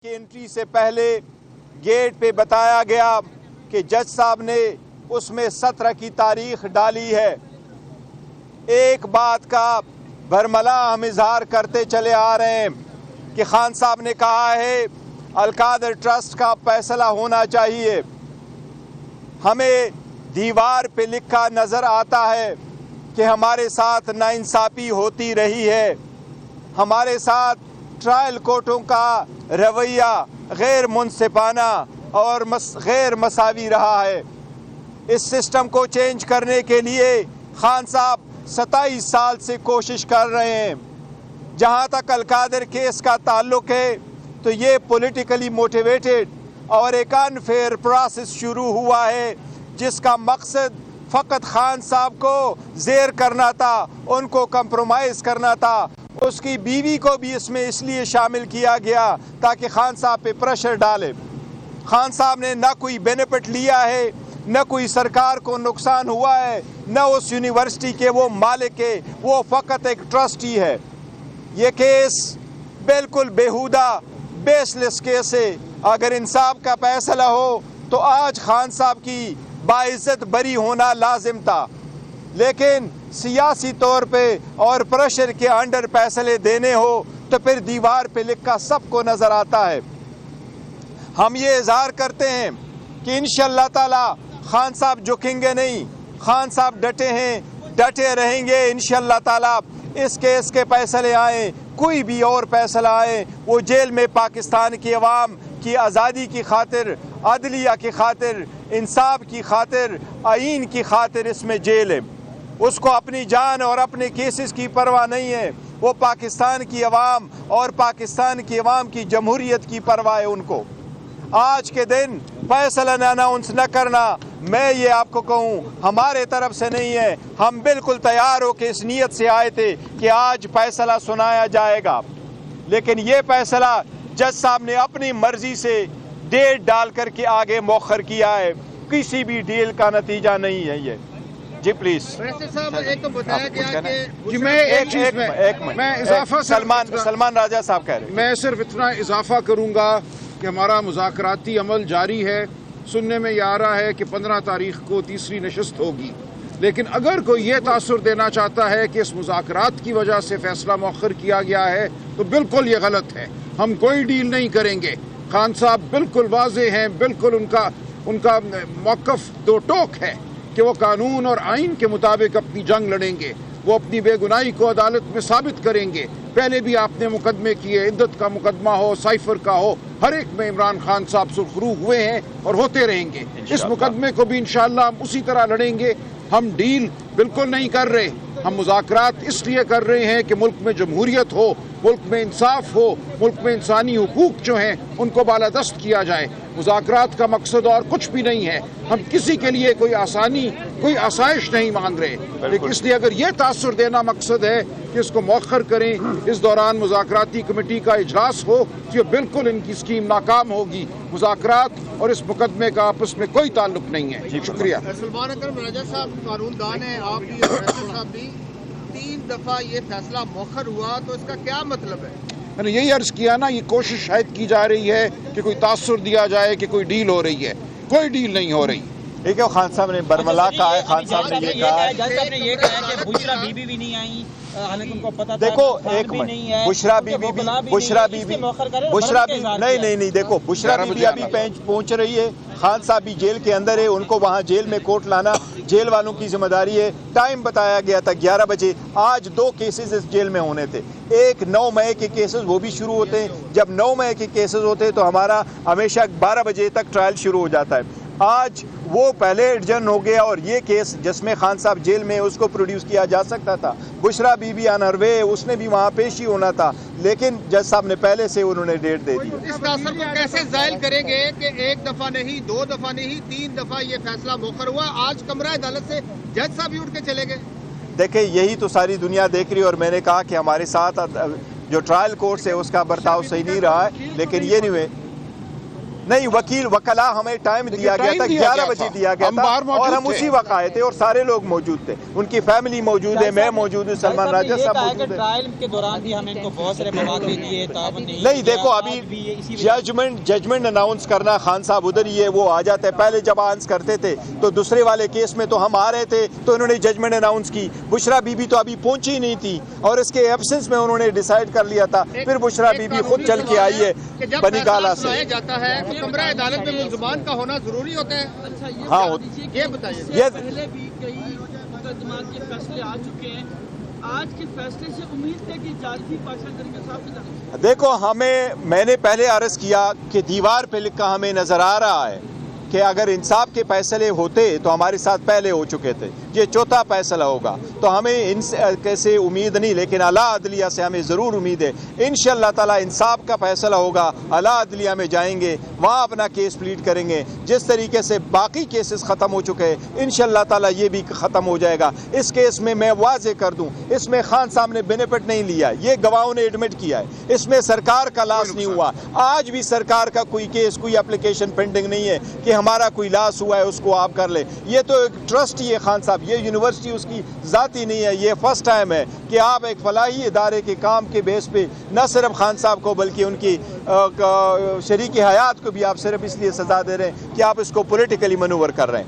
کی انٹری سے پہلے گیٹ پہ بتایا گیا کہ جج صاحب نے اس میں 17 کی تاریخ ڈالی ہے۔ ایک بات کا برملا ہم اظہار کرتے چلے آ رہے ہیں کہ خان صاحب نے کہا ہے القادر ٹرسٹ کا فیصلہ ہونا چاہیے۔ ہمیں دیوار پہ لکھا نظر آتا ہے کہ ہمارے ساتھ ناانصافی ہوتی رہی ہے، ہمارے ساتھ ٹرائل کورٹوں کا رویہ غیر منصفانہ اور غیر مساوی رہا ہے۔ اس سسٹم کو چینج کرنے کے لیے خان صاحب 27 سال سے کوشش کر رہے ہیں۔ جہاں تک القادر کیس کا تعلق ہے تو یہ پولیٹیکلی موٹیویٹڈ اور ایک انفیئر پروسیس شروع ہوا ہے جس کا مقصد فقط خان صاحب کو زیر کرنا تھا، ان کو کمپرومائز کرنا تھا۔ اس کی بیوی کو بھی اس میں اس لیے شامل کیا گیا تاکہ خان صاحب پہ پریشر ڈالے۔ خان صاحب نے نہ کوئی بینیفٹ لیا ہے، نہ کوئی سرکار کو نقصان ہوا ہے، نہ اس یونیورسٹی کے وہ مالک ہے، وہ فقط ایک ٹرسٹی ہے۔ یہ کیس بالکل بیہودہ بیس لیس کیس ہے۔ اگر انصاف کا فیصلہ ہو تو آج خان صاحب کی باعزت بری ہونا لازم تھا، لیکن سیاسی طور پہ اور پریشر کے انڈر فیصلے دینے ہو تو پھر دیوار پہ لکھا سب کو نظر آتا ہے۔ ہم یہ اظہار کرتے ہیں کہ انشاءاللہ تعالی خان صاحب جھکیں گے نہیں، خان صاحب ڈٹے ہیں، ڈٹے رہیں گے انشاءاللہ تعالی۔ اس کیس کے فیصلے آئیں، کوئی بھی اور فیصلہ آئے، وہ جیل میں پاکستان کی عوام کی آزادی کی خاطر، عدلیہ کی خاطر، انصاف کی خاطر، آئین کی خاطر اس میں جیل ہے۔ اس کو اپنی جان اور اپنے کیسز کی پرواہ نہیں ہے، وہ پاکستان کی عوام اور پاکستان کی عوام کی جمہوریت کی پرواہ ہے ان کو۔ آج کے دن فیصلہ اناؤنس نہ کرنا، میں یہ آپ کو کہوں ہمارے طرف سے نہیں ہے۔ ہم بالکل تیار ہو کے اس نیت سے آئے تھے کہ آج فیصلہ سنایا جائے گا، لیکن یہ فیصلہ جج صاحب نے اپنی مرضی سے ڈیٹ ڈال کر کے آگے مؤخر کیا ہے، کسی بھی ڈیل کا نتیجہ نہیں ہے یہ۔ جی پلیز صاحب، ایک تو بتایا گیا کہ میں اضافہ سلمان راجہ صاحب کہہ رہے ہیں۔ میں صرف اتنا اضافہ کروں گا کہ ہمارا مذاکراتی عمل جاری ہے۔ سننے میں یہ آ رہا ہے کہ 15 تاریخ کو تیسری نشست ہوگی، لیکن اگر کوئی یہ تاثر دینا چاہتا ہے کہ اس مذاکرات کی وجہ سے فیصلہ مؤخر کیا گیا ہے تو بالکل یہ غلط ہے۔ ہم کوئی ڈیل نہیں کریں گے۔ خان صاحب بالکل واضح ہیں، بالکل ان کا موقف دو ٹوک ہے کہ وہ قانون اور آئین کے مطابق اپنی جنگ لڑیں گے، وہ اپنی بے گناہی کو عدالت میں ثابت کریں گے۔ پہلے بھی آپ نے مقدمے کیے، عدت کا مقدمہ ہو، سائفر کا ہو، ہر ایک میں عمران خان صاحب سرخرو ہوئے ہیں اور ہوتے رہیں گے۔ اس مقدمے کو بھی انشاءاللہ ہم اسی طرح لڑیں گے۔ ہم ڈیل بالکل نہیں کر رہے، ہم مذاکرات اس لیے کر رہے ہیں کہ ملک میں جمہوریت ہو، ملک میں انصاف ہو، ملک میں انسانی حقوق جو ہیں ان کو بالادست کیا جائے۔ مذاکرات کا مقصد اور کچھ بھی نہیں ہے۔ ہم کسی کے لیے کوئی آسانی، کوئی آسائش نہیں مانگ رہے، لیکن اس لیے اگر یہ تاثر دینا مقصد ہے کہ اس کو مؤخر کریں، اس دوران مذاکراتی کمیٹی کا اجلاس ہو، تو یہ بالکل ان کی اسکیم ناکام ہوگی۔ مذاکرات اور اس مقدمے کا آپس میں کوئی تعلق نہیں ہے۔ شکریہ۔ سلمان اکرم راجہ صاحب قانون دان ہیں، آپ بھی اور صاحب بھی، 3 دفعہ یہ فیصلہ مؤخر ہوا تو اس کا کیا مطلب ہے؟ میں نے یہی عرض کیا نا، یہ کوشش شاید کی جا رہی ہے کہ کوئی تاثر دیا جائے کہ کوئی ڈیل ہو رہی ہے۔ کوئی ڈیل نہیں ہو رہی۔ ٹھیک ہے، خان صاحب نے برملا کہا ہے، خان صاحب نے یہ کہا ہے۔ جج صاحب نے یہ کہا کہ بشرا بی بی بھی نہیں آئی، حالانکہ ان کو پتہ تھا دیکھو ایک منٹ، بشرا بی بی نہیں دیکھو، بشرا بی بی ابھی پہنچ رہی ہے، خان صاحب بھی جیل کے اندر ہے، ان کو وہاں جیل میں کوٹ لانا جیل والوں کی ذمہ داری ہے۔ ٹائم بتایا گیا تھا 11 بجے، آج 2 کیسز اس جیل میں ہونے تھے۔ ایک 9 مئی کے کیسز، وہ بھی شروع ہوتے ہیں۔ جب 9 مئی کے کیسز ہوتے ہیں تو ہمارا ہمیشہ 12 بجے تک ٹرائل شروع ہو جاتا ہے۔ آج وہ پہلے ایڈجن ہو گیا اور یہ کیس جس میں خان صاحب جیل میں اس کو پروڈیوس کیا جا سکتا تھا، بشرا بی بی آن ہر وے، اس نے بھی وہاں پیشی ہونا تھا، لیکن جج صاحب نے پہلے سے انہوں نے ڈیٹ دے دی۔ اس تاثر کو کیسے زائل کریں گے کہ 1 دفعہ نہیں، 2 دفعہ نہیں، 3 دفعہ یہ فیصلہ مؤخر ہوا؟ آج کمرہ عدالت سے جج صاحب ہی اٹھ کے چلے گئے۔ دیکھیں یہی تو ساری دنیا دیکھ رہی ہے، اور میں نے کہا کہ ہمارے ساتھ جو ٹرائل کورٹ ہے اس کا برتاؤ صحیح نہیں رہا ہے، لیکن یہ نہیں وکیل وکلا ہمیں ٹائم دیا گیا تھا 11 بجے دیا گیا تھا اور ہم اسی وقت آئے تھے اور سارے لوگ موجود تھے ان کی فیملی موجود ہے میں موجود ہوں سلمان راجہ صاحب موجود ہیں ٹرائل کے دوران بھی ہمیں ان کو بہت سارے مواد بھی دیے نہیں دیکھو ابھی ججمنٹ اناؤنس کرنا خان صاحب ادھر ہی ہے وہ آ جاتے ہیں پہلے جب آنس کرتے تھے تو دوسرے والے کیس میں تو ہم آ رہے تھے تو انہوں نے ججمنٹ اناؤنس کی بشرا بی بی تو ابھی پہنچی نہیں تھی اور اس کے ایبسنس میں انہوں نے ڈیسائیڈ کر لیا تھا پھر بشرا بی بی خود چل کے آئی ہے بنی گالا سے جاتا ہے تو کمرہ عدالت میں ملزمان کا ہونا ضروری ہوتا ہے ہاں یہ بتائیے یہ پہلے بھی کئی مقدمات کے فیصلے آ چکے ہیں آج کے فیصلے سے امید ہے کہ جج بھی پاشا کریں گے صاحب دیکھو میں نے پہلے عرض کیا کہ دیوار پہ لکھا ہمیں نظر آ رہا ہے کہ اگر انصاف کے فیصلے ہوتے تو ہمارے ساتھ پہلے ہو چکے تھے یہ چوتھا فیصلہ ہوگا تو ہمیں ان سے کیسے امید نہیں لیکن اعلیٰ عدلیہ سے ہمیں ضرور امید ہے انشاءاللہ تعالی انصاف کا فیصلہ ہوگا اعلیٰ عدلیہ میں جائیں گے وہاں اپنا کیس پلیٹ کریں گے جس طریقے سے باقی کیسز ختم ہو چکے ہیں انشاءاللہ تعالی یہ بھی ختم ہو جائے گا اس کیس میں واضح کر دوں اس میں خان صاحب نے بینیفٹ نہیں لیا یہ گواہوں نے ایڈمٹ کیا ہے اس میں سرکار کا لاس نہیں ہوا آج بھی سرکار کا کوئی کیس کوئی اپلیکیشن پینڈنگ نہیں ہے کہ ہمارا کوئی لاس ہوا ہے اس کو آپ کر لیں یہ تو ایک ٹرسٹ ہی ہے خان صاحب یہ یونیورسٹی اس کی ذاتی نہیں ہے یہ فرسٹ ٹائم ہے کہ آپ ایک فلاحی ادارے کے کام کے بیس پہ نہ صرف خان صاحب کو بلکہ ان کی شریک حیات کو بھی آپ صرف اس لیے سزا دے رہے ہیں کہ آپ اس کو پولیٹیکلی منور کر رہے ہیں